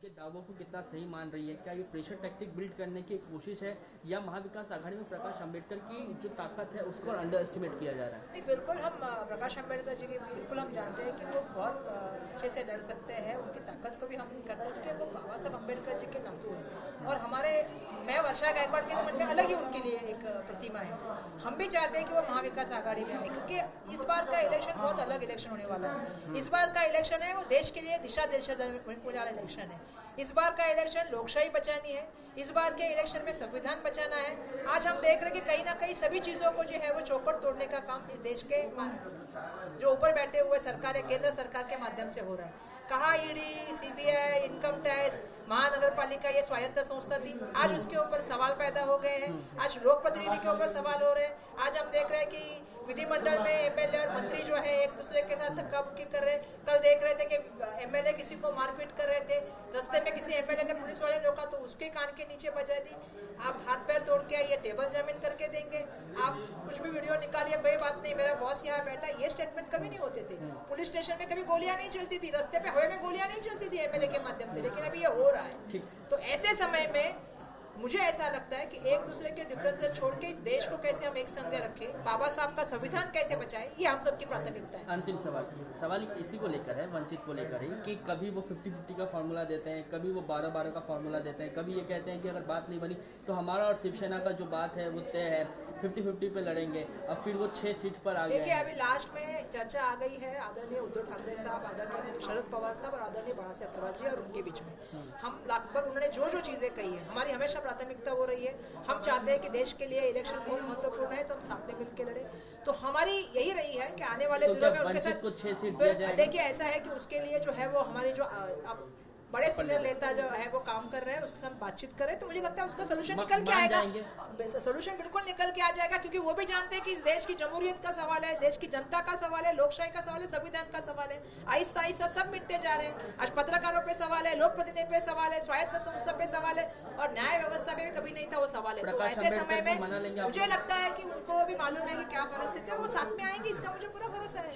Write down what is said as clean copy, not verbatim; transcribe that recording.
उनके दावों को कितना सही मान रही है? क्या ये प्रेशर टैक्टिक बिल्ड करने की एक कोशिश है या महाविकास आघाड़ी में प्रकाश अंबेडकर की जो ताकत है उसको अंडर एस्टिमेट किया जा रहा है? नहीं, बिल्कुल हम प्रकाश अम्बेडकर जी की बिल्कुल हम जानते हैं कि वो बहुत अच्छे से लड़ सकते हैं, उनकी ताकत को भी हम करते हैं क्योंकि वो बाबा साहब अम्बेडकर जी के नातू हैं और मैं वर्षा गायकवाड़ के तो मन में अलग ही उनके लिए एक प्रतिमा है। हम भी चाहते हैं कि वो महाविकास आघाड़ी में आए क्योंकि इस बार का इलेक्शन बहुत अलग इलेक्शन होने वाला है। इस बार का इलेक्शन है वो देश के लिए दिशा होने वाला इलेक्शन है। इस बार का इलेक्शन लोकशाही बचानी है, इस बार के इलेक्शन में संविधान बचाना है। आज हम देख रहे हैं कि कहीं ना कहीं सभी चीज़ों को जो है वो चौपट तोड़ने का काम इस देश के जो ऊपर बैठे हुए सरकार है, केंद्र सरकार के माध्यम से हो रहा है। कहा ईडी, सीबीआई, इनकम टैक्स, महानगर पालिका ये स्वायत्त संस्था थी, आज उसके ऊपर सवाल पैदा हो गए हैं। आज लोक प्रतिनिधि के ऊपर सवाल हो रहे हैं। आज हम देख रहे हैं कि विधिमंडल में एमएलए और मंत्री जो है एक दूसरे के साथ धक्का मुक्की कर रहे। कल देख रहे थे कि एमएलए किसी को मारपीट कर रहे थे, रास्ते में किसी एमएलए ने पुलिस वाले रोका तो उसके कान के नीचे बजा दी। आप हाथ पैर तोड़ के ये टेबल जमीन करके देंगे, आप कुछ भी वीडियो निकालिए, कोई बात नहीं, मेरा बॉस यहाँ बैठा, ये स्टेटमेंट कभी नहीं होते थे। पुलिस स्टेशन में कभी गोलियां नहीं चलती थी, रास्ते पे हवा में गोलियां नहीं चलती थी एमएलए के माध्यम से, लेकिन अभी ये हो रहा है। तो ऐसे समय में मुझे ऐसा लगता है कि एक दूसरे के डिफरेंसेस छोड़ के इस देश को कैसे हम एक संग रखें, बाबा साहब का संविधान कैसे बचाएं, ये हम सबकी प्राथमिकता है। अंतिम सवाल इसी को लेकर है, वंचित को लेकर ही, कि कभी वो 50-50 का फार्मूला देते हैं, कभी वो 12-12 का फार्मूला देते हैं, कभी ये कहते हैं कि अगर बात नहीं बनी तो हमारा और शिवसेना का जो बात है वो तय है, 50-50 पे लड़ेंगे। अब फिर वो 6 सीट पर आ गए। देखिए अभी लास्ट में चर्चा आ गई है आदरणीय उद्धव ठाकरे साहब, आदरणीय शरद पवार साहब और आदरणीय बाला साहब थोराट और उनके बीच में। हम लगभग उन्होंने जो चीजें कही है, हमारी हमेशा प्राथमिकता हो रही है। हम चाहते हैं कि देश के लिए इलेक्शन बहुत महत्वपूर्ण है, तो हम साथ में मिलकर लड़े। तो हमारी यही रही है कि आने वाले दिनों में उनके साथ कुछ 6 सीट दिया जाएगा। देखिए ऐसा है कि उसके लिए जो है वो हमारे जो बड़े सीनियर नेता जो है वो काम कर रहे हैं, उसके साथ बातचीत कर रहे हैं, तो मुझे लगता है उसका सोल्यूशन निकल के आएगा। सोल्यूशन बिल्कुल निकल के आ जाएगा क्योंकि वो भी जानते हैं कि इस देश की जमहूरियत का सवाल है, देश की जनता का सवाल है, लोकशाही का सवाल है, संविधान का सवाल है। आहिस्ता आहिस्ता सब मिटते जा रहे हैं। आज पत्रकारों पे सवाल है, लोक प्रतिनिधि पे सवाल है, स्वायत्त संस्था पे सवाल है और न्याय व्यवस्था पे भी कभी नहीं था वो सवाल है। तो ऐसे समय में मुझे लगता है कि उनको भी मालूम है कि क्या परिस्थिति है और वो साथ में आएंगे, इसका मुझे पूरा भरोसा है।